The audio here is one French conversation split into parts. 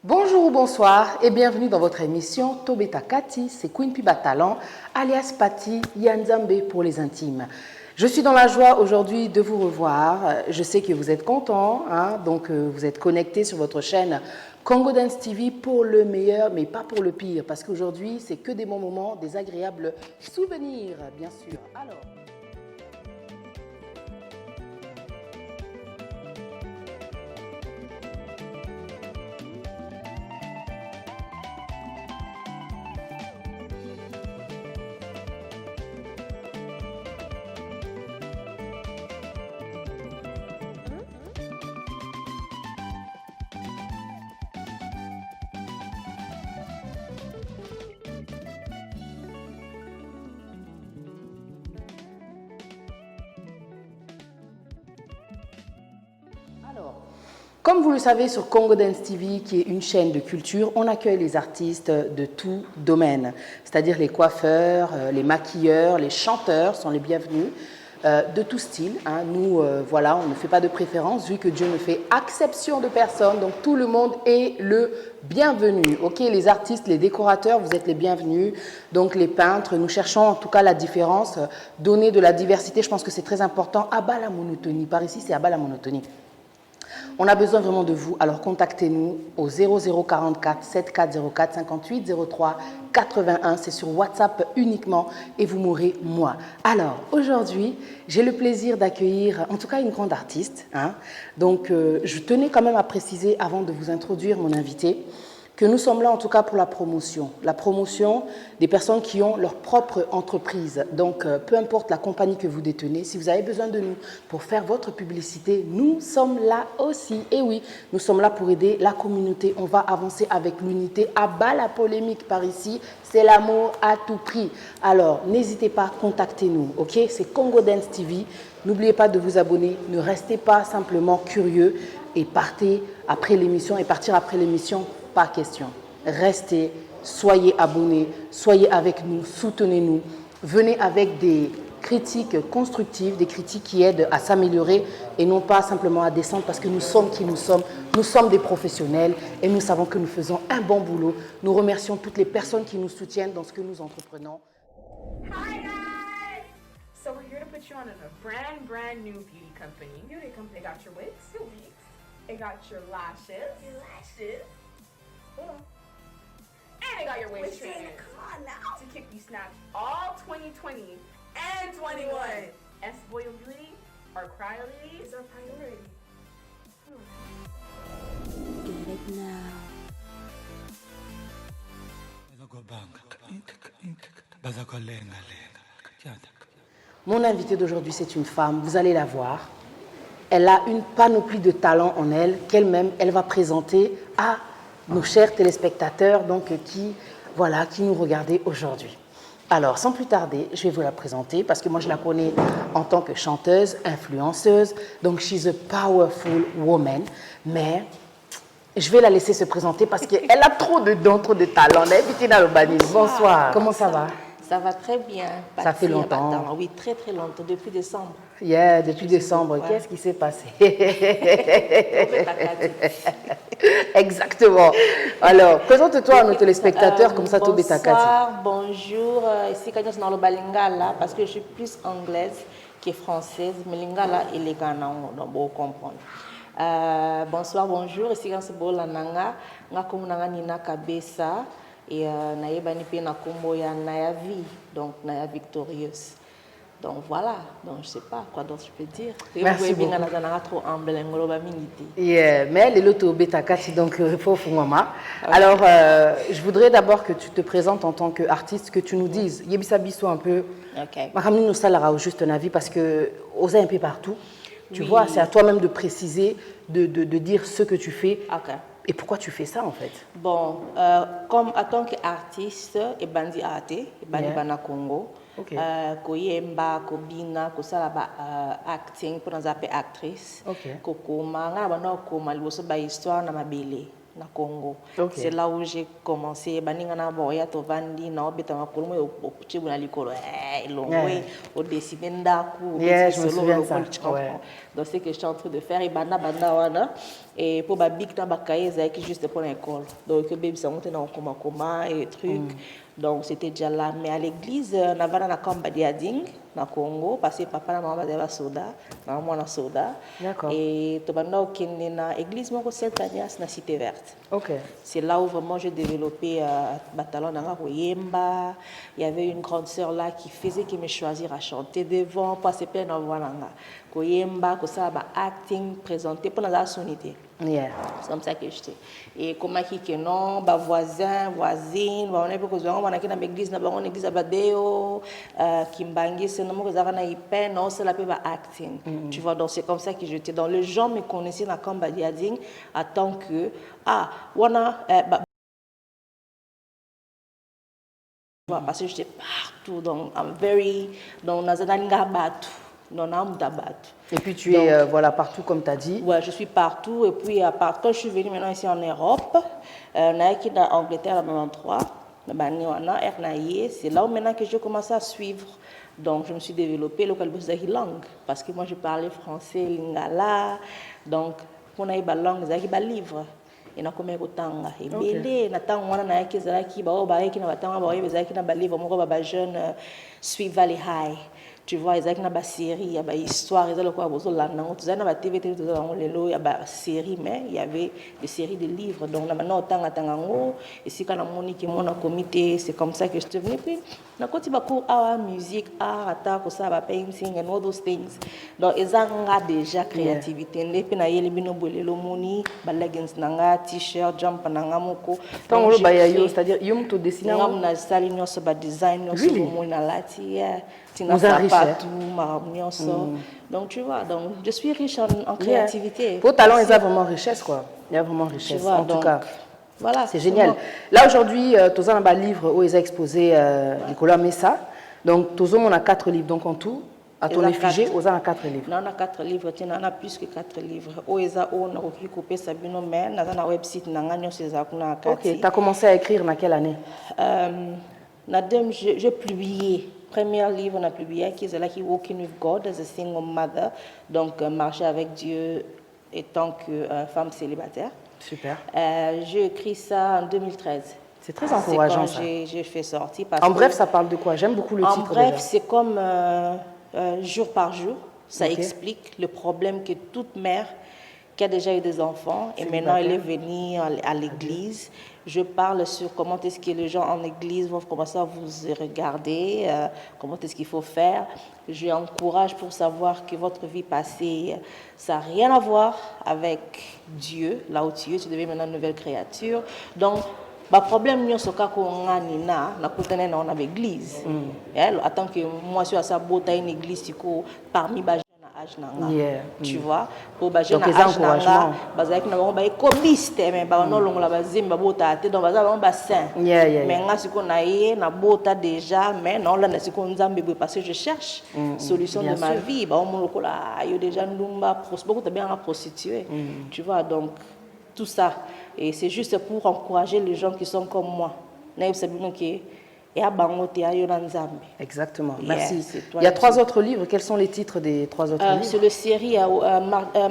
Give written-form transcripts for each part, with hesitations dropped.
Bonjour ou bonsoir et bienvenue dans votre émission Tobeta Kati, c'est Queen Piba Talent, alias Patti Yanzambe pour les intimes. Je suis dans la joie aujourd'hui de vous revoir. Je sais que vous êtes contents, donc vous êtes connectés sur votre chaîne Congo Dance TV pour le meilleur, mais pas pour le pire, parce qu'aujourd'hui, c'est que des bons moments, des agréables souvenirs, bien sûr. Alors. Comme vous le savez, sur Congo Dance TV, qui est une chaîne de culture, on accueille les artistes de tout domaine, c'est-à-dire les coiffeurs, les maquilleurs, les chanteurs sont les bienvenus, de tout style. Nous, voilà, on ne fait pas de préférence, vu que Dieu ne fait exception de personne, donc tout le monde est le bienvenu. Ok, les artistes, les décorateurs, vous êtes les bienvenus. Donc les peintres, nous cherchons en tout cas la différence, donner de la diversité. Je pense que c'est très important. Abat la monotonie. Par ici, c'est abat la monotonie. On a besoin vraiment de vous, alors contactez-nous au 0044 7404 58 03 81, c'est sur WhatsApp uniquement et vous m'aurez moi. Alors aujourd'hui, j'ai le plaisir d'accueillir en tout cas une grande artiste. Donc je tenais quand même à préciser avant de vous introduire mon invité que nous sommes là en tout cas pour la promotion des personnes qui ont leur propre entreprise. Donc, peu importe la compagnie que vous détenez, si vous avez besoin de nous pour faire votre publicité, nous sommes là aussi. Et oui, nous sommes là pour aider la communauté. On va avancer avec l'unité. À bas la polémique par ici, c'est l'amour à tout prix. Alors, n'hésitez pas, contactez-nous, ok? C'est Congo Dance TV. N'oubliez pas de vous abonner. Ne restez pas simplement curieux et partez après l'émission. Et partir après l'émission, pas question. Restez, soyez abonnés, soyez avec nous, soutenez-nous. Venez avec des critiques constructives, des critiques qui aident à s'améliorer et non pas simplement à descendre parce que nous sommes qui nous sommes. Nous sommes des professionnels et nous savons que nous faisons un bon boulot. Nous remercions toutes les personnes qui nous soutiennent dans ce que nous entreprenons. Hi guys! So we're here to put you on a brand new beauty company. They got your wigs. They got your lashes. Hold on. And they got your waist trainers. Come on now. To keep you snatched all 2020 and 21. S-Boy Beauty, our priority is our priority. Get it now. Mon invité d'aujourd'hui, c'est une femme, vous allez la voir. Elle a une panoplie de talents en elle, qu'elle-même, elle va présenter à nos chers téléspectateurs donc, qui nous regardaient aujourd'hui. Alors, sans plus tarder, je vais vous la présenter parce que moi, je la connais en tant que chanteuse, influenceuse. Donc, she's a powerful woman. Mais je vais la laisser se présenter parce qu'elle a trop de dons, trop de talents. Bonsoir. Comment ça va? Ça va très bien. Ça fait longtemps. Oui, très très longtemps, depuis décembre. Yeah, depuis décembre. Ouais. Qu'est-ce qui s'est passé? Exactement. Alors, présente-toi à nos téléspectateurs comme ça, Tobeta Kati. Bonsoir, bonjour. Ici, quand je suis dans le Balingala, parce que je suis plus anglaise que française, mais Lingala et les Ghana, on doit comprendre. Bonsoir, bonjour. Ici, quand je suis dans le Nanga, je suis Nina Kabesa. Et naïbani pe na kombo ya Nayavi, donc Naya victorieuse. Donc voilà, donc je sais pas quoi d'autre je peux dire. Merci beaucoup. Trop humble, yeah, mais les loto beta kati donc maman. Alors je voudrais d'abord que tu te présentes en tant qu'artiste, que tu nous dises yebisa biso un peu. OK. Makamni nous salara au juste un avis parce que oser un peu partout. Tu vois, c'est à toi-même de préciser, de dire ce que tu fais. OK. Et pourquoi tu fais ça en fait? Bon, comme en tant qu'artiste, et bandi arte, et bandi bana Congo, koyemba, kobina, kosala acting pour nous appeler actrice. Kokoma, nga bana koma liboso ba histoire na mabele. na Congo. Okay. C'est là où j'ai commencé. Baningana boya to vandi na obeta makolo mo okuchi buna likolo elongwe au dessiner ndaku. Yeah, je me souviens de ça. Ouais. Donc c'est que je suis en train de faire et banda wana et pour ba big na ba kaye qui juste pour l'école. Donc baby ça monte na koma et trucs. Donc c'était déjà là, mais à l'église on avait na kamba diading na Congo parce que papa na maman baba soda, na maman na soda. D'accord. Et to banda okende na église moko Saint-Agnace na Cité Verte. OK. C'est là où vraiment j'ai développé Batalon Nanga Koyemba. Il y avait une grande sœur là qui me choisir à chanter devant, passer plein d'envois Nanga. Koyemba, ko ça ba acting, présenter pour la sonité. Yeah. C'est comme ça que j'étais. Et comment qui que non, ba voisin, voisine, ba on est beaucoup on a qui dans l'église na ba on église abadeo, kimbangi c'est non mo za na ipe non c'est la pe ba acting. Tu vois donc c'est comme ça que j'étais dans le genre me connaissait na Kamba Diading à tant que wana parce que j'étais partout donc I'm very donc nazaninga batu. Et puis tu es voilà, partout comme tu as dit. Ouais, je suis partout. Et puis quand je suis venue maintenant ici en Europe, en Angleterre en 93, c'est là où maintenant que je commence à suivre. Donc je me suis développée local langue parce que moi je parlais français, lingala. Donc pour naïba langue, c'est un livre. Et na comme ekotanga ebele na tango wana na yaki zalaki ba obayeki na batanga ba oyebezaki na ba livre moko ba jeune Sweet Valley High. Tu vois, ils ont une série, il y a une histoire, ils ont quoi, ils ont une TV, il y a une série, mais il y avait des séries de livres. Donc maintenant, et si quand on a mon comité, c'est comme ça que je suis venue. Puis, on a cours art, musique, art, attaque, painting, and all those things. Donc, ils ont déjà créativité. Et puis, il y a des leggings, t-shirt, jump, c'est-à-dire, ils ont tout dessiné. Design, vous êtes riche, donc tu vois, donc je suis riche en créativité. Vos talents, ils ont vraiment richesse, quoi. Il y a vraiment richesse, vois, en tout cas. Voilà, c'est génial. Là, aujourd'hui, tu as un livre où ils ont exposé Nicolas Messa. Donc, tu as 4 livres. Donc, en tout, à ton effigie, tu as 4 livres. Non, on a 4 livres. On a plus que 4 livres. On a recoupé Sabino Mais, on a un website. Ok, tu as commencé à écrire dans quelle année? J'ai publié. Premier livre, on a publié qui est là qui Walking with God as a single mother, donc marcher avec Dieu étant que femme célibataire. Super. J'ai écrit ça en 2013. C'est très encourageant ça. J'ai fait sortir. En bref, ça parle de quoi? J'aime beaucoup le titre. En bref, c'est comme jour par jour. Ça explique le problème que toute mère qui a déjà eu des enfants et maintenant elle est venue à l'église. Je parle sur comment est-ce que les gens en église vont commencer à vous regarder, comment est-ce qu'il faut faire. Je encourage pour savoir que votre vie passée, ça n'a rien à voir avec Dieu. Là où tu es, tu deviens maintenant une nouvelle créature. Donc, le problème, c'est que nous avons une église. Attends que moi, je suis à une église parmi les tu vois pour ba jeune âge nanga bazaki na bango ba écomiste mais ba no longola bazimba bota te donc baza bango ba saint mais nga siko na ye na bota déjà mais non là na siko nzambe parce que je cherche solution de ma vie ba on lokola yo déjà ndumba beaucoup de bien prostituée tu vois donc tout ça et c'est juste pour encourager les gens qui sont comme moi na sabino qui exactement, merci. Il y a 3 autres livres. Quels sont les titres des 3 autres livres? Sur la série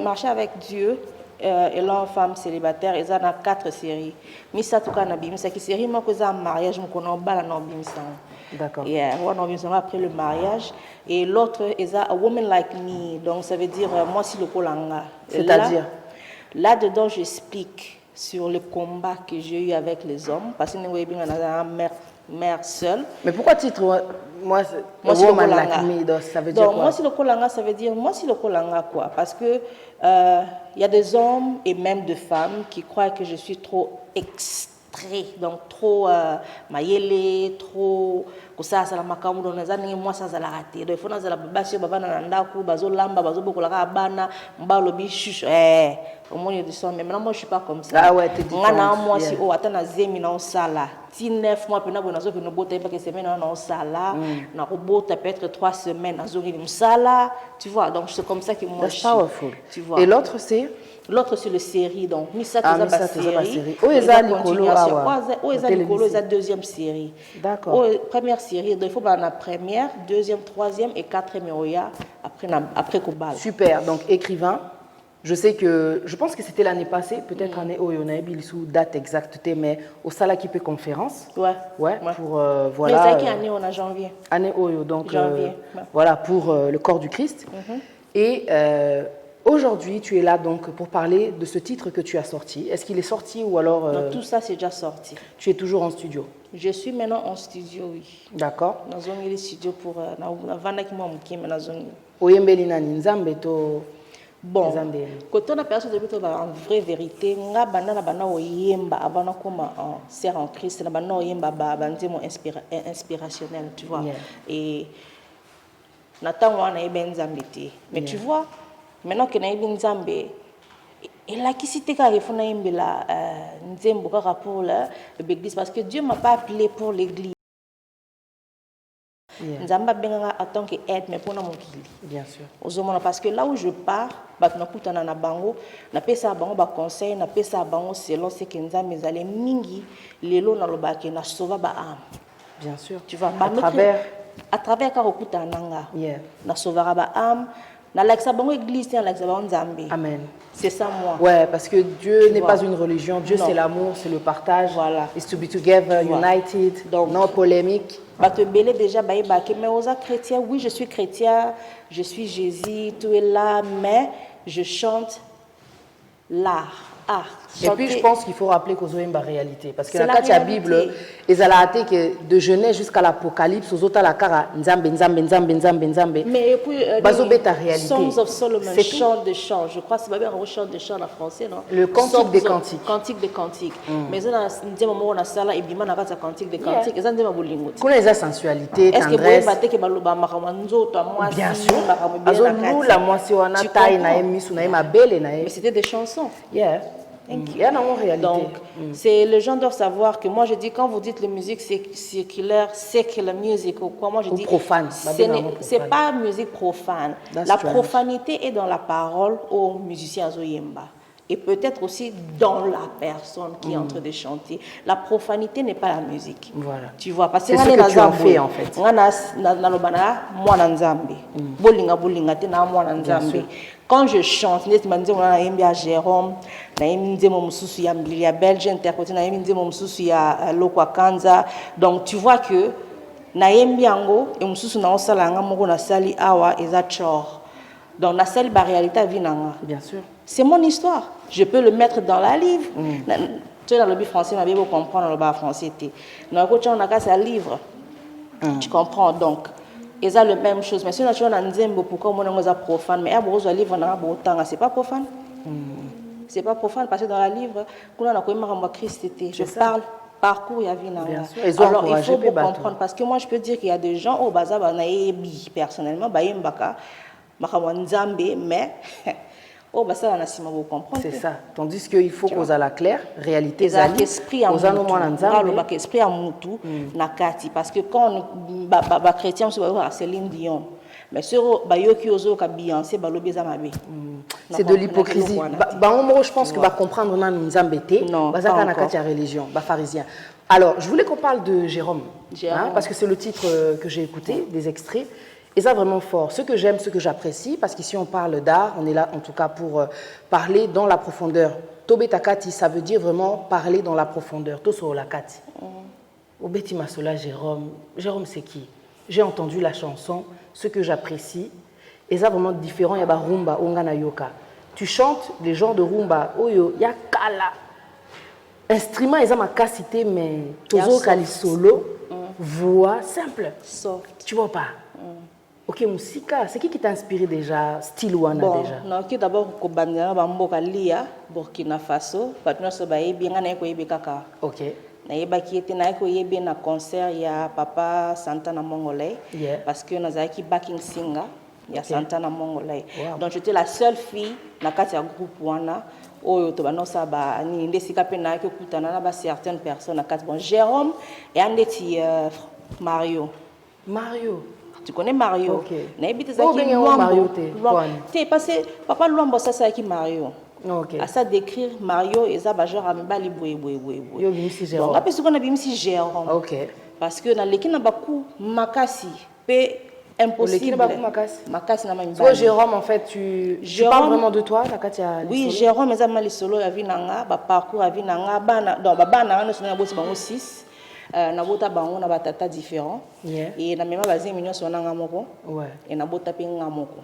Marcher avec Dieu et l'homme femme célibataire, ils ont 4 séries. Misa tuka na bimisa qui série moi que ça mariage me connais bala na bimisa. D'accord. Après le mariage et l'autre est A Woman Like Me. Donc ça veut dire moi si le kolanga. C'est-à-dire là-dedans j'explique sur le combat que j'ai eu avec les hommes parce que nous avons mère seule. Mais pourquoi titre moi si Woman Like Me, ça veut dire quoi? Moi si le kolanga ça veut dire moi si le kolanga quoi parce que y a des hommes et même des femmes qui croient que je suis trop extrait donc trop mayele trop ça la makamu dans les moi ça la raté donc il faut na la basi baba na ndaku bazolamba bazobokola ka bana mbalo bishush au moins il y a du son. Mais maintenant, moi, je ne suis pas comme ça. Ah ouais, t'es différente. Moi, si, oh, attends, zemi na osala. 9 mois, puis na bonazo, puis na bota, pas que semaine na osala. Na robota peut-être 3 semaines, na zori musala. Tu vois, donc c'est comme ça que moi, je suis. Powerful. Tu vois. Et l'autre, c'est? L'autre, c'est le série. Donc, Missa, ah, c'est la série. Oh, ils ont la deuxième série. D'accord. Première série. Donc, il faut la première, deuxième, troisième et quatrième. Après Koubal. Super. Donc, écrivain. Je pense que c'était l'année passée, peut-être année où on a eu sous date exacte, mais au Salakipe conférence. Ouais. Pour voilà. Mais c'est année on a janvier. Année Oyo, donc janvier. Voilà pour le corps du Christ. Et aujourd'hui, tu es là donc pour parler de ce titre que tu as sorti. Est-ce qu'il est sorti ou alors non, tout ça c'est déjà sorti. Tu es toujours en studio? Je suis maintenant en studio, oui. D'accord. Dans un studio pour Oyembeli nani nzambe to. Bon, quand on a perçu en vraie vérité, on a bana oyemba avant comme en serre en Christ, na bana oyemba mon inspirationnel, tu vois. Et Nathan on a ben zambé. Mais tu vois, maintenant que na ben zambé, et la qui cité car il faut na yembela nzembo ka pour l'église parce que Dieu m'a pas appelé pour l'église. Nzamba benga en tant qu'aide mais pour na mokili. Bien sûr. Parce que là où je pars, bakutana na bango, na pesa bango ba conseil, na pesa bango selon ce que nzambe zale mingi lelo na lobake na sauva ba âme. Bien sûr. Tu vois à travers karokuta nanga. Na sauvera ba âme. Na laksa bango église, na laksa bango nzambe. Amen. C'est ça moi. Ouais, parce que Dieu n'est pas une religion, Dieu c'est l'amour, c'est le partage. Voilà. It's to be together, united, donc non polémique. Te belé déjà mais aux chrétiens, oui, je suis chrétien, je suis Jésus, tout est là, mais je chante l'art. Et puis je pense qu'il faut rappeler qu'aux Oemba réalité parce que la Bible ils a la de Genèse jusqu'à l'Apocalypse aux autres la cara nzambe. Mais puis réalité. Songs of Solomon, chant de chant, je crois que c'est pas bien un chant de chant en français non. Le cantique des cantiques. Cantique des cantiques. Mais ça ndema mo na sala et bima na kata cantique des cantiques, ça ndema bolingo. Kuna eza sensualité, tendresse. Est-ce que baloba makama nzoto moi bien sûr. Azo la moisi wana taille na emisu na mabele na. Mais c'était des chansons. Yeah. Donc, c'est les gens doivent savoir que moi je dis quand vous dites la musique séculaire, secular music ou quoi, moi je dis profane. C'est pas musique profane. La profanité est dans la parole aux musiciens Zoyemba. Et peut-être aussi dans la personne qui est en train de chanter. La profanité n'est pas la musique. Voilà. Tu vois, parce que c'est ce que tu en fais en fait. Quand je chante, Jérôme, Belge interprété, donc tu vois que naembiango et mususu na osalanga moko na sali awa eza chor. Donc na sali ba réalité vinanga. Bien sûr. C'est mon histoire. Je peux le mettre dans la livre. Tu es dans le lobby français, ma bien comprendre le bas français. Dans le coach on a qu'à livre. Tu comprends donc. Et ça la même chose. Mais si on a toujours un nzembo pourquoi on est profane mais un livre na ba c'est pas profane. C'est pas profane parce que dans la livre qu'on a quand Christ je parle parcours il y a vie. Alors il faut comprendre parce que moi je peux dire qu'il y a des gens au bazar naebi personnellement bayembaka nzambe mais oh bah ça on a si mal comprendre. C'est ça. Tandis qu'il faut qu'on a la claire réalité zali esprit à mutu. Esprit à mutu nakati parce que quand ba chrétien se va Céline Dion mais sur bayoki ozo ka Beyoncé balobi za mabe. C'est de l'hypocrisie. Je pense que va comprendre na nzambe té bazaka na kati ya religion ba pharisien. Alors, je voulais qu'on parle de Jérôme. Parce que c'est le titre que j'ai écouté, des extraits. Et ça, vraiment fort. Ce que j'aime, ce que j'apprécie, parce qu'ici, on parle d'art, on est là, en tout cas, pour parler dans la profondeur. Tobe takati, ça veut dire vraiment parler dans la profondeur. Toso lakati. Obeti masola, Jérôme. Jérôme, c'est qui? J'ai entendu la chanson, ce que j'apprécie. Et ça, vraiment différent. Il y a rumba, ongana yoka. Tu chantes les genres de rumba. Oyo, ya kala. Instrument, ils ont ma cité, mais tozo kali solo, voix simple. Soft. Tu vois pas? Ok, Moussika, c'est qui t'a inspiré déjà, style wana déjà? Non, qui d'abord Kobanda, Bamboka Lia, Burkina Faso, Patna Sobaye, bien na Ekoyebe Kaka. Ok. Naïba qui était na Ekoyebe na concert, il y a Papa Santana Mongolais, parce que nous avons backing singer, il y a Santana Mongolais. Donc j'étais la seule fille, na Katia groupe wana, oyo to banosa ba ni ndesika pe na ke kutana na ba certaines personnes à quatre. Bon, Jérôme et andeti Mario. Tu connais Mario? Ok. Na ebite Oh, zaki Mario te passé papa Luambo ça c'est qui Mario. Ok. À ça décrire Mario et ça ba genre amibali boye. Yo bimisi Jérôme. Donc après ce qu'on a bimisi Jérôme. Ok. Parce que dans l'équipe na baku makasi pe impossible. Makasi na mami. Toi Jérôme en fait tu parles vraiment de toi la Katia. Oui, Jérôme mais ça mali solo ya vinanga ba parcours ya vinanga bana donc ba bana na sona bosi bango 6. Na bota bango na batata différents. Et na mema bazé mignon sona ngamoko. Ouais. Et na bota pe ngamoko.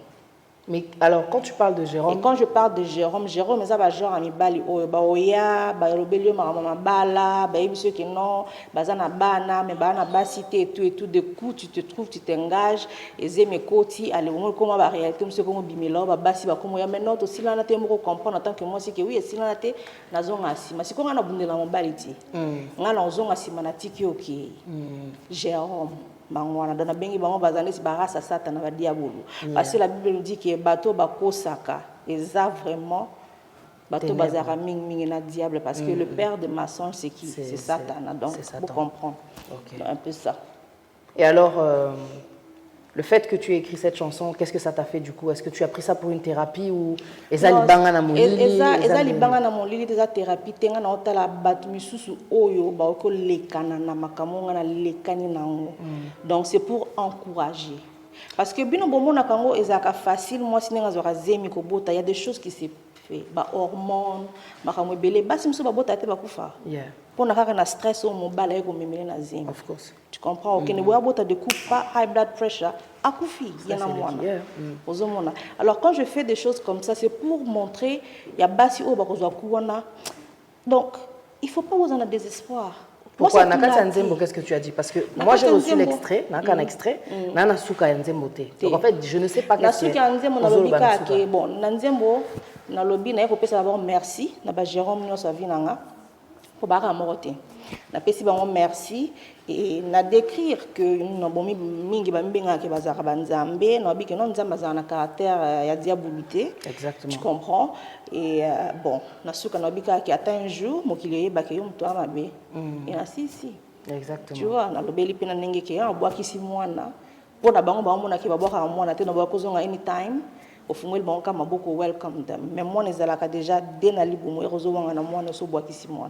Mais alors, quand tu parles de Jérôme... Et quand je parle de Jérôme, ça va genre amibali oya, ba robelio mama bala, ba ebiso que non, bazana bana, mais bana basité et tout de coup tu te trouves, tu t'engages et zeme koti allez comment va réalité monsieur comme bimelo ba basi ba comme ya maintenant aussi là na te mo comprendre en tant que moi c'est que oui si là na te na zonga si mais si qu'on a bundela mobali ti. Ngala zonga si manatiki OK. Jérôme bangwana dona bengi bango bazane si barasa satana ba diabolo parce que la Bible nous dit que bateau bakosaka eza vraiment bateau bazara mingi na diable parce que le père de mensonge c'est qui? C'est Satan. Donc vous comprendre. Un peu ça. Et alors le fait que tu aies écrit cette chanson, qu'est-ce que ça t'a fait du coup? Est-ce que tu as pris ça pour une thérapie ou ezali banga na molili? Ezali banga na molili eza thérapie tenga na otala batu misusu oyo ba ko lekana na makamonga na lekani nango. Donc c'est pour encourager. Parce que bino bomona kango ezaka facile moi sinenga zora zemi ko bota, il y a des choses qui se fait ba hormones makamwe belé basi mso ba bota te ba kufa. Pour na kaka na stress au mobile ko memele na zemi. Of course. Tu comprends? Ok, ne bois bota de coupe pas high blood pressure. Akufi, il y en a moins. Alors quand je fais des choses comme ça, c'est pour montrer il y a basi au bakozwa kuwana. Donc il faut pas vous en avoir désespoir. Pourquoi Nakata Nzembo, qu'est-ce que tu as dit? Parce que moi j'ai reçu l'extrait, un extrait, Nana Souka Nzembo. Donc en fait, je ne sais pas qu'est-ce que c'est. Bon, Nzembo, na lobby na ko pesa d'abord merci, na ba Jérôme nyo sa vinanga. Pour bara moroté. Na pesi bango merci et na décrire que no bomi mingi ba mbenga ke bazaka banzambe, no bi que non nzamba za na caractère ya diabolité. Exactement. Tu comprends? Et bon, na suka no bi ka ki ata un jour mokili yeba ke yo mto amabe. Et na si. Exactement. Tu vois, na lobeli pena ndenge ke ya bwa kisi mwana. Po na bango ba mona ke ba bwa mwana te no ba kozonga anytime. Au fond, ils vont beaucoup welcome them. Mais moi, les alaka déjà dénali pour moi, na moi, ne so boaki moi.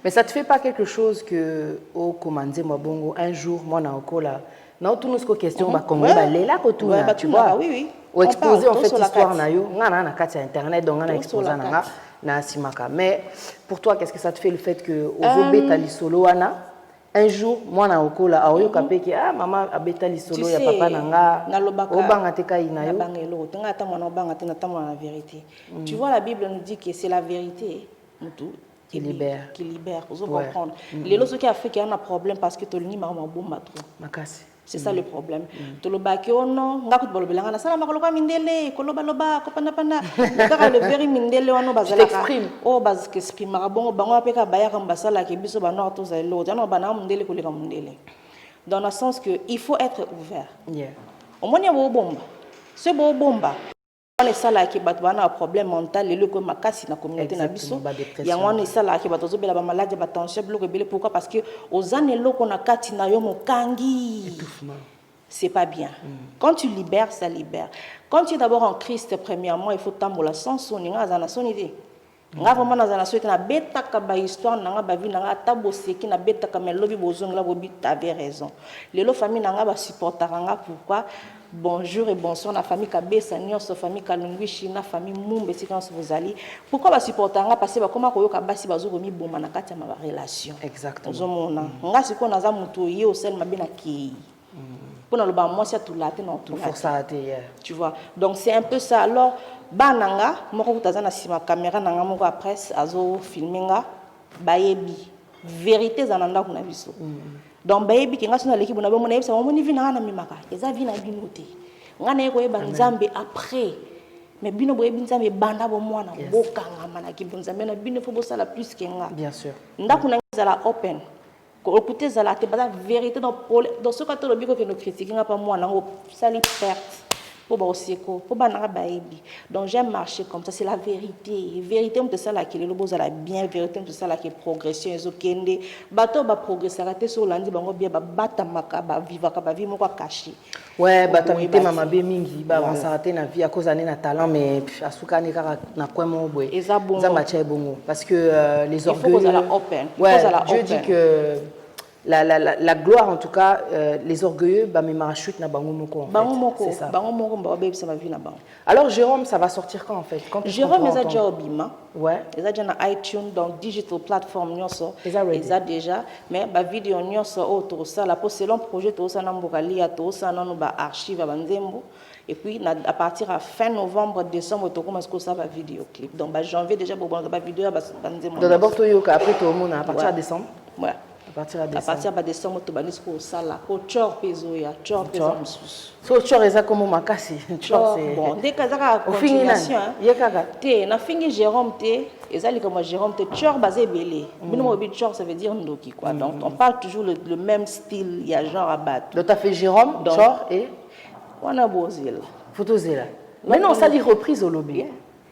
Mais ça te fait pas quelque chose que au commandé moi bongo un jour moi na okola. Na tout nous question ba comme ba lela ko tout na, tu vois. Oui. Ou exposer en fait histoire na yo, ngana na kati internet donc ngana exposer na simaka. Mais pour toi, qu'est-ce que ça te fait le fait que au vobeta li solo ana un jour moi na okola aoyo kapeki maman abeta li solo ya papa nanga obanga te kai na yo bangelo tenga ta mwana obanga te na ta mwana la vérité. Tu vois la Bible nous dit que c'est la vérité mutu qui libère. Vous comprendre. Les lots qui africains ont un problème parce que tolini mama bomba trop. Makasi. C'est ça le problème. Tolobaki ono ngako bolobelanga na sala makoloba mindele koloba loba kopanda panda kaka le veri mindele wano bazala oh baz que exprime marabongo bango apeka bayaka mbasala ke biso ba nord to za lo jana bana mindele koleka mindele. Dans le sens que il faut être ouvert. Au moins il y a bomba. Ce beau bomba on sala ki bato bana problème mental le ko makasi na communauté na biso ya ngwana sala ki bato zobela ba maladie ba tension bloqué belé pourquoi parce que aux années loko na kati na yo mokangi c'est pas bien. Quand tu libères ça libère. Quand tu es d'abord en Christ premièrement il faut tambola sans soninga za na sonité nga vraiment na za na sonité na beta ka ba histoire na nga ba vie na nga taboseki na beta ka melobi bozongla bobi t'avais raison lelo famille na nga ba supportaranga pourquoi. Bonjour et bonsoir la famille Kabesa nyonso famille Kalungwishi na famille Mumbe si quand vous allez pourquoi ba supportanga parce que comment koyoka basi bazo mi boma na kati ma relation exactement ozomona nga siko na za muto ye au sel mabina ki pour na loba moi c'est tout là te non tout pour ça tu vois donc c'est un peu ça alors bananga moko kutaza na sima caméra nanga moko après azo filminga bayebi vérité zananda kuna biso. Donc baby qui ngasi na l'équipe na bomona yebisa bomoni vina na mimaka eza vina binoté ngana yeko yeba nzambe après mais bino boyebi nzambe banda bo mwana bokanga mana ki nzambe na bino fo bosala plus que nga bien sûr ndako na ngizala open ko écouter zala te bala vérité dans ce cas to lobiko que nous critiquer nga pas mwana ngo sali perte pour Boseko, pour Banarabaïbi. Donc j'aime marcher comme ça, c'est la vérité. Vérité, on te sait là qu'il est le beau, la bien, vérité, on te sait là qu'il est progression, ils ont kende. Bateau va progresser, raté sur l'andi, bango bien, batamaka, viva, vivre, moi caché. Ouais, batamité, mama bé mingi, on s'est raté na vie à cause d'un talent, mais à souka n'est na quoi mon boy. Et ça bon. Parce que les orgueils. Il faut la open. Ouais, Dieu dit que la gloire, en tout cas, les orgueilleux, bah, mes marachutes na bango moko. C'est ça. Alors, Jérôme, ça va sortir quand en fait? Jérôme, il a déjà Obima. Ouais. Il a déjà na iTunes, donc digital platform, il a déjà. Mais la vidéo, autour ça, la selon projet, tout ça, tout ça, archive à Banzembo. Et puis, à partir de fin novembre, décembre, tu commences à faire un vidéoclip. Donc, janvier, déjà, pour la vidéo, donc, d'abord, tu as après, tout le monde, à partir de décembre? Ouais. À partir de décembre, tu vas au sala. Pour Tchor, Pezoya, Tchor, Pezoya. So, Tchor, c'est comme Makasi. Tchor, c'est. Bon, dès que ça a continuation, na fini Jérôme, et comme Jérôme, Tchor, basé belé. Minimum, Tchor, ça veut dire Ndoki, quoi. Donc, on parle toujours le même style, il y a genre à battre. Donc, tu as fait Jérôme, Tchor et. On a Bozil. Photozela. Mais non, ça dit reprise au lobby.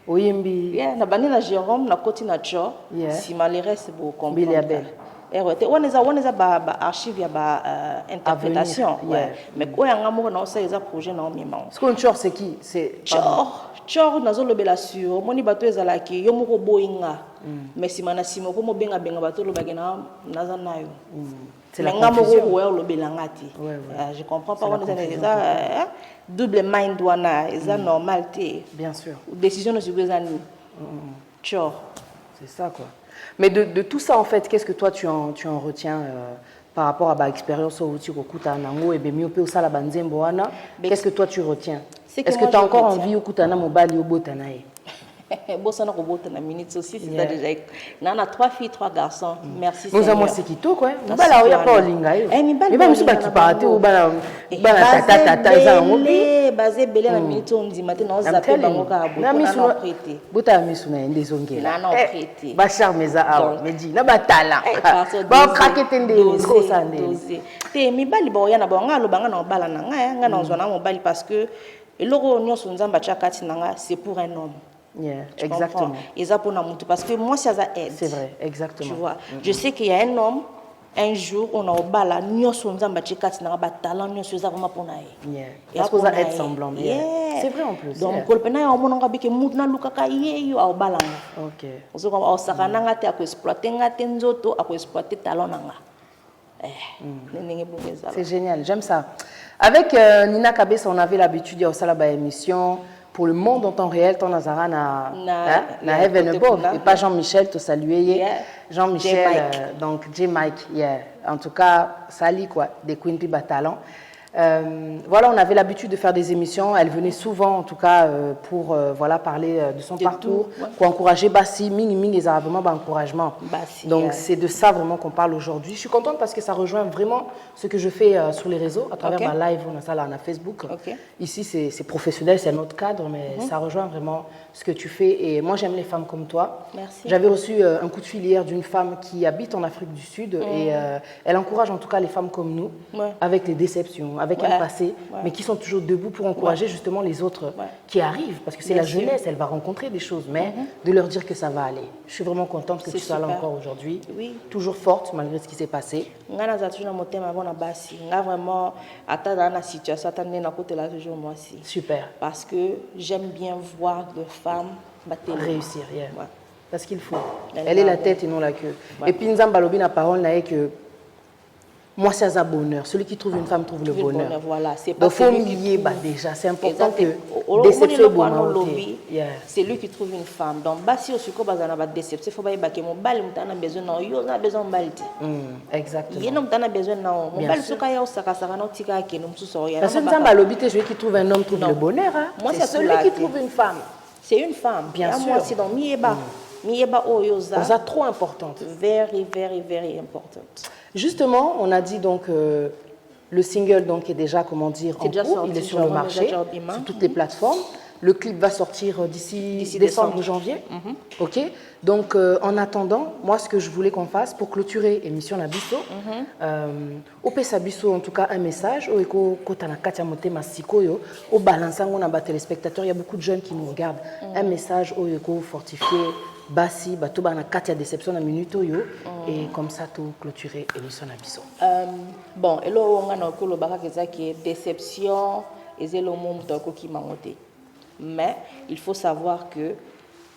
Oui, na bani na Jérôme, na côté na Tchor. Si malheureux, c'est pour comprendre. On est à archive, interprétation. Mais quand il y a un projet, ce qu'on Tchor, c'est qui? Tchor, nazo lobela sur moni bato ezalaki yo moko boinga. Mais si mana simo ko mo benga bato lobagena nazana yo. C'est la confusion. Je comprends pas, on est double mind, c'est normal. Bien sûr. Décision de ce c'est ça, quoi. Mais de tout ça, en fait, qu'est-ce que toi, tu en retiens par rapport à l'expérience au Kuta Nango et Bemiope au Salabanzembo? Qu'est-ce que toi, tu retiens? Est-ce que tu as encore envie au Kutana Mobali au Botanae? Bossana robot na minute aussi, c'est déjà. Nana 3 filles, 3 garçons. Merci. Nous avons c'est qui tout quoi. Bala oya pa olinga yo. Mais même si ba qui parate ou bala tata za ngobi. Basé belé na minute on dit matin on zappe bango ka boto na prêté. Bota misu na ndezongela. Na prêté. Ba charmeza awa meji na ba talent. Ba craquer ndé ko sa ndé. Te mi bali ba oya na ba ngalo banga na bala na nga na zona mo bali parce que eloko nyonso nzamba chakati nanga c'est pour un homme. Yeah, exactement. Parce que moi, ça aide. C'est vrai, exactement. Tu vois, je sais qu'il y a un homme, un jour, on a au bala, nous sommes en talent, nous sommes vraiment pour nous. Parce que ça aide semblant. C'est vrai en plus. Donc, on a un homme qui a lukaka yé au bala. Ok. On s'arrange à exploiter, à exploiter talent. C'est génial, j'aime ça. Avec Nina Kabesa, on avait l'habitude de faire la émission. Pour le monde en temps réel, ton Nazara na Heaven Above. Et pas Jean-Michel, te saluer. Jean-Michel, donc J-Mike, en tout cas, Sali, quoi, des Queen Piba Talent. Voilà, on avait l'habitude de faire des émissions. Elle venait souvent, en tout cas, pour voilà, parler de son parcours, pour encourager Bassi. Ming, ils ont vraiment d'encouragement. Donc, c'est de ça vraiment qu'on parle aujourd'hui. Je suis contente parce que ça rejoint vraiment ce que je fais sur les réseaux, à travers ma live, on a ça là, on a Facebook. Ici, c'est professionnel, c'est notre cadre, mais ça rejoint vraiment ce que tu fais. Et moi, j'aime les femmes comme toi. Merci. J'avais reçu un coup de fil hier d'une femme qui habite en Afrique du Sud et elle encourage en tout cas les femmes comme nous, avec les déceptions, avec un passé, mais qui sont toujours debout pour encourager justement les autres qui arrivent, parce que c'est la jeunesse, elle va rencontrer des choses, mais de leur dire que ça va aller. Je suis vraiment contente que tu sois là encore aujourd'hui, toujours forte malgré ce qui s'est passé. Super. Parce que j'aime bien voir de femmes réussir, parce qu'il faut. Elle est la tête et non la queue. Et puis Nzambalobi na parole n'a que moi, c'est un bonheur. Celui qui trouve une femme trouve le bonheur. Voilà, c'est pas celui déjà. C'est important que déception c'est lui qui trouve une femme. Donc, si on a déception, il faut que mon bal a besoin de besoin de exactement. Il a besoin de mon bal parce que celui qui trouve un homme trouve le bonheur. Moi, c'est celui qui trouve une femme. C'est une femme. Bien sûr. Moi, c'est dans Mieba. Mieba Oyoza. C'est trop importante. Very, very, very important. Justement, on a dit donc le single donc est déjà comment dire en cours, il est sur le marché, sur toutes les plateformes. Le clip va sortir d'ici décembre ou janvier. Ok. Donc, en attendant, moi, ce que je voulais qu'on fasse pour clôturer l'émission Nabiso, au Pesabiso, en tout cas, un message, au Eko Kotana Katia Motema Sikoyo, au balançant, on a téléspectateurs, il y a beaucoup de jeunes qui nous regardent. Un message au Eko fortifié, Bassi, Bato Bana Katia Déception, à minute, et comme ça, tout clôturer l'émission Nabiso. Bon, et là, on a le baka qui est déception, et c'est le monde qui m'a monté. Mais il faut savoir que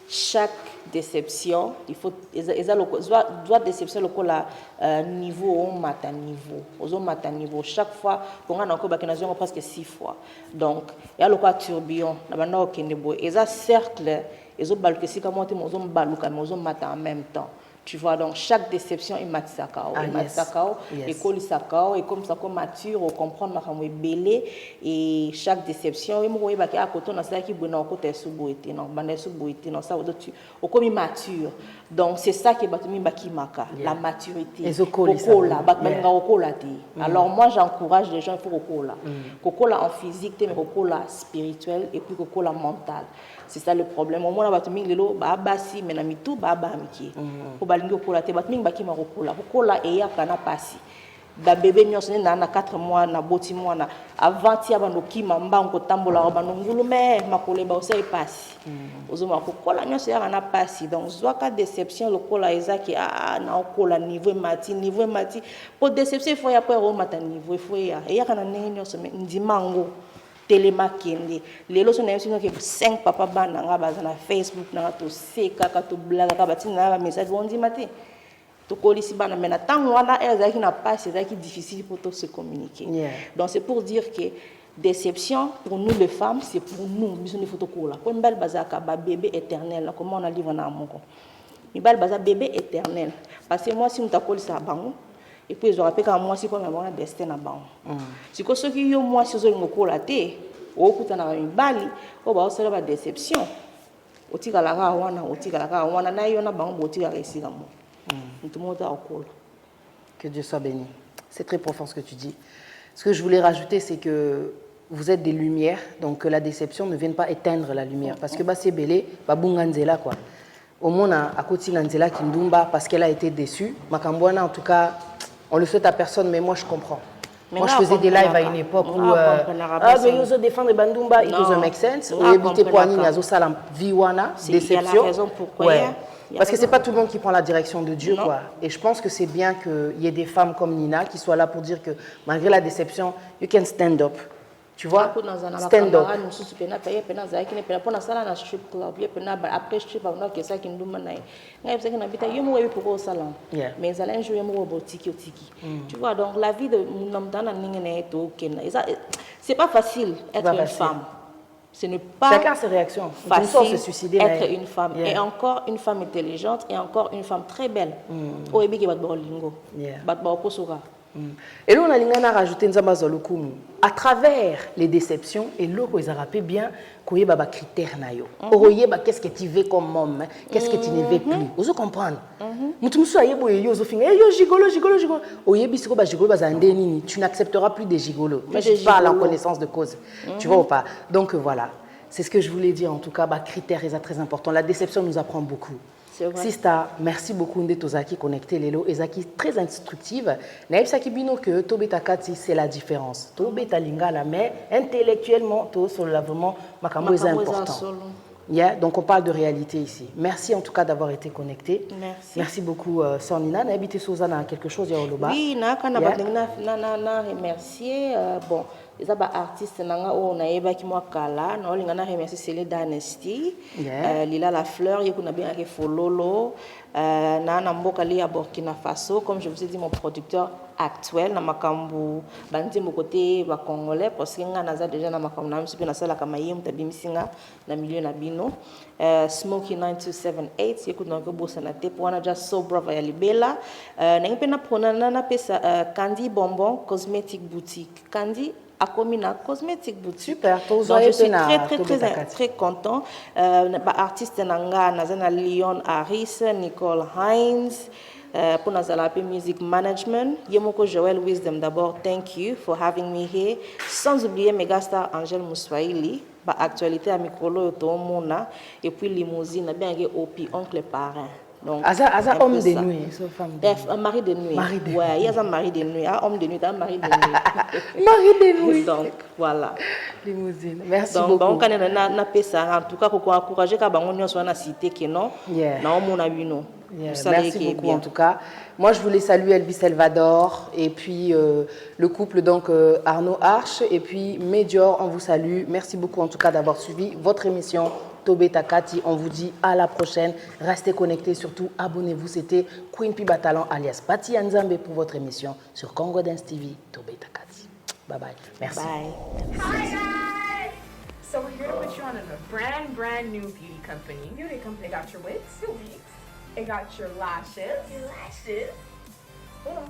chaque déception, il faut doit déception le niveau au matin niveau chaque fois on a encore presque 6 fois. Donc il y a le quoi tourbillon na kenebo et ça cercle et zo baluka sika monte mozo baluka mozo matin en même temps. Tu vois, donc chaque déception est matisakao, et colisakao, et comme ça, comme mature, on comprend ma belé, et chaque déception, et moi, il y a un côté, on a ça qui est bon, côté sous-boité, non, bandé sous-boité, non, ça, on comme mature. Donc c'est ça qui est battu baki maka, la maturité. Alors moi, j'encourage les gens pour kokola en physique, mais kokola spirituel, et puis kokola mental. C'est ça le problème. Au moins, on a battu lelo, basi, mais nami tout, amiki. Pour balingo kola, te battu baki marokola. Kola et ya kana pasi. Da bébé nyosone na 4 mois na boti mois na avant ti abando ki mamba on ko tambola bando ngulu me makole ba osai pasi. Ozoma kola nyose ya kana pasi. Donc zwaka déception le kola ezaki na kola niveau mati pour déception faut ya pas au mata niveau faut ya kana nyose ndimango telema kende lelo so na yesu ke 5 papa bana nga baza na Facebook na to seka ka to blaga ka batina na message bondi mati to kolisi bana mena tant wana ezaki na passe ezaki difficile pour se communiquer. Donc c'est pour dire que déception pour nous les femmes c'est pour nous biso ni photo kola ko mbal bazaka ba bébé éternel comment on a livre na moko mi bal baza bébé éternel parce que moi si nous ta kolisa bango et puis je rappelle qu'à moi si comme on a destin na bango si ko soki yo moi si zo ngokola te o kuta na bali o ba osala ba déception otika la wana na yo na bango otika resika mo tout le monde a okola. Que Dieu soit béni. C'est très profond ce que tu dis. Ce que je voulais rajouter, c'est que vous êtes des lumières, donc que la déception ne vienne pas éteindre la lumière. Parce que c'est belé, bunganzela quoi. Au moins, à côté Nanzela Kindumba, parce qu'elle a été déçue. Makambouana, en tout cas, on le souhaite à personne, mais moi je comprends. Moi je faisais des lives à une époque où mais ils ont défendu Bandumba, it doesn't make sense. Ou éviter Poani, Nazo Salam, Viwana, déception. Il y a la raison pourquoi. Ouais. Parce que c'est pas tout le monde qui prend la direction de Dieu, quoi. Et je pense que c'est bien qu'il y ait des femmes comme Nina qui soient là pour dire que malgré la déception, you can stand up. Tu vois, stand up. Tu vois, donc la vie de c'est pas facile être une femme. Ce n'est pas chacun ses réactions. Facile être une femme. Et encore une femme intelligente et encore une femme très belle. Et là, on a lingana rajouté Nzamba Zolukumu. À travers les déceptions, et là, ils ont rappelé bien qu'il y a des critères. Qu'est-ce que tu veux comme homme? Qu'est-ce que tu ne veux plus? Vous comprenez? Tu n'accepteras plus des gigolos. Mais je ne parle en connaissance de cause. Tu vois ou pas? Donc voilà. C'est ce que je voulais dire. En tout cas, critères, c'est très important. La déception nous apprend beaucoup. Sista, merci beaucoup Ndetozaki connecté Lelo Ezaki très instructive. Naïbsaki bino que Tobeta Kati c'est la différence. Tobeta Lingala mais intellectuellement to sur vraiment makambo est important. Donc on parle de réalité ici. Merci en tout cas d'avoir été connecté. Merci beaucoup Sornina. N'habité Sozana quelque chose ya Oloba. Oui, na remercier bon les artistes nanga o na yeba ki moi kala na olinga na remercier Célé Dynasty Lila la fleur yekuna bien ke fololo na mboka li ya Burkina Faso comme je vous ai dit mon producteur actuel na makambu bandi mo côté ba congolais parce que nga naza déjà na makambu na msipi na sala kama yemu tabimisinga na milieu na bino Smoky 9278 yekuna ko bossa na te pour na just so brava ya libela na ngipena pronana na pesa Candy Bonbon Cosmetic Boutique Candy Akomina Cosmetic Boutique. Super, donc je suis très content. Artiste nanga nazana Leon Harris, Nicole Hines, pour Nazalapi Music Management, Yemoko Joel Wisdom d'abord, thank you for having me here. Sans oublier Megastar Angel Mouswaili, Bah, actualité à micro tout le monde et puis limousine bien que opi oncle parrain. Donc Asa un homme peu de ça. nuit, so femme de nuit. Un mari de nuit. Mari de Ouais, il y a un mari de nuit, un homme de nuit, un mari de nuit. Mari de nuit. Donc voilà. Limousine. Merci Donc beaucoup. bon quand na pesa en tout cas pour encourager ka bango nyonso na cité que non. Yeah. Na omona bino. Yeah, merci beaucoup en tout cas. Moi je voulais saluer Elvis Salvador et puis le couple donc Arnaud Arche et puis Medior, on vous salue. Merci beaucoup en tout cas d'avoir suivi votre émission Tobé Takati. On vous dit à la prochaine. Restez connectés, surtout abonnez-vous. C'était Queen Pi Batalan alias Patti Anzambe pour votre émission sur Congo Dance TV Tobé Takati. Bye bye. Merci. Bye. Hi guys! So we're here to put you on a brand new beauty company. Beauty company. They got your wigs. Your wigs. They got your lashes. Your lashes. Hold on.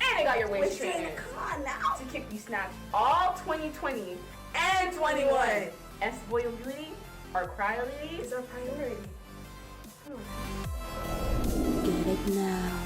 And they got your waist trainers. Come on now. To keep you snatched all 2020 and 21. S Boy Beauty, our priority is our priority. Get it now.